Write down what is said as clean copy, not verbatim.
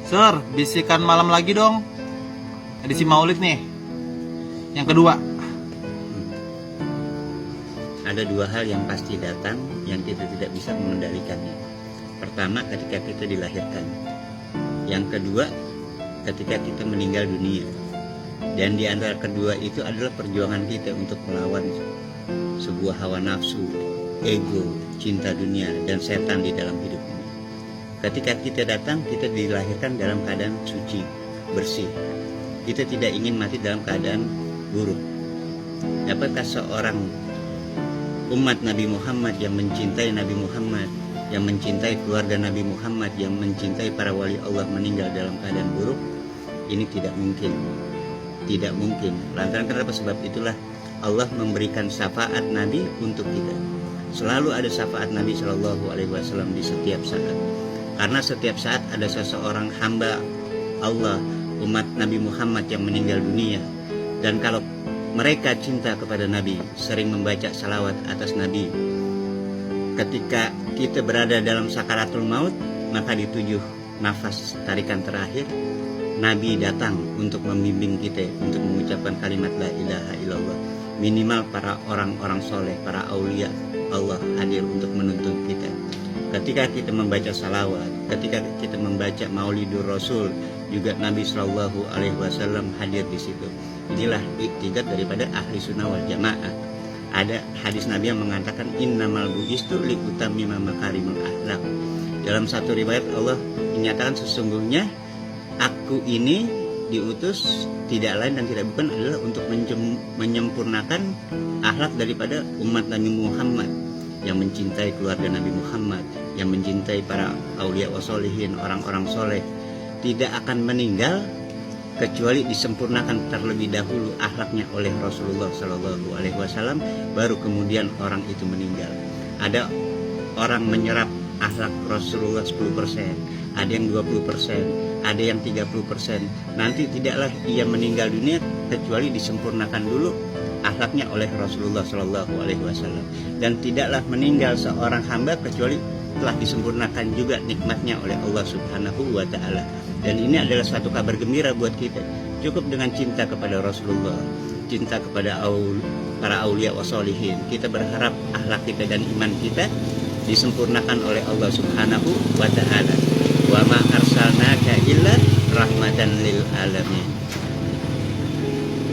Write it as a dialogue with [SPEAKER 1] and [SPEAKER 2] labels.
[SPEAKER 1] Sir, bisikan malam lagi dong. Edisi Maulid nih. Yang kedua.
[SPEAKER 2] Ada dua hal yang pasti datang yang kita tidak bisa mengendalikannya. Pertama, ketika kita dilahirkan. Yang kedua, ketika kita meninggal dunia. Dan di antara kedua itu adalah perjuangan kita untuk melawan sebuah hawa nafsu, ego, cinta dunia, dan setan di dalam hidup ini. Ketika kita datang, kita dilahirkan dalam keadaan suci, bersih. Kita tidak ingin mati dalam keadaan buruk. Dapatkah seorang umat Nabi Muhammad yang mencintai Nabi Muhammad, yang mencintai keluarga Nabi Muhammad, yang mencintai para wali Allah meninggal dalam keadaan buruk? Ini tidak mungkin. Tidak mungkin. Lantaran kenapa? Sebab itulah Allah memberikan syafaat Nabi untuk kita. Selalu ada syafaat Nabi Shallallahu Alaihi Wasallam di setiap saat. Karena setiap saat ada seseorang hamba Allah, umat Nabi Muhammad yang meninggal dunia. Dan kalau mereka cinta kepada Nabi, sering membaca salawat atas Nabi, ketika kita berada dalam sakaratul maut, maka di 7 nafas tarikan terakhir, Nabi datang untuk membimbing kita untuk mengucapkan kalimat la ilaha illallah. Minimal para orang-orang soleh, para aulia Allah hadir untuk menuntun kita. Ketika kita membaca salawat, ketika kita membaca Maulidur Rasul, juga Nabi Shallallahu Alaihi Wasallam hadir di situ. Inilah iktidat daripada ahli sunnah wal jamaah. Ada hadis Nabi yang mengatakan innamal bu'istu liutammima makarimul akhlak. Dalam satu riwayat Allah menyatakan sesungguhnya aku ini diutus tidak lain dan tidak bukan adalah untuk menyempurnakan akhlak daripada umat Nabi Muhammad yang mencintai keluarga Nabi Muhammad, yang mencintai para aulia wasolihin, orang-orang soleh. Tidak akan meninggal kecuali disempurnakan terlebih dahulu akhlaknya oleh Rasulullah Shallallahu Alaihi Wasallam, baru kemudian orang itu meninggal. Ada orang menyerap akhlak Rasulullah 10%, ada yang 20%, ada yang 30%. Nanti tidaklah ia meninggal dunia kecuali disempurnakan dulu akhlaknya oleh Rasulullah Shallallahu Alaihi Wasallam. Dan tidaklah meninggal seorang hamba kecuali telah disempurnakan juga nikmatnya oleh Allah Subhanahu wa Ta'ala. Dan ini adalah suatu kabar gembira buat kita. Cukup dengan cinta kepada Rasulullah, cinta kepada para aulia wasolihin, kita berharap akhlak kita dan iman kita disempurnakan oleh Allah Subhanahu wa Ta'ala. Wa ma arsalnaka illa rahmatan lil alamin.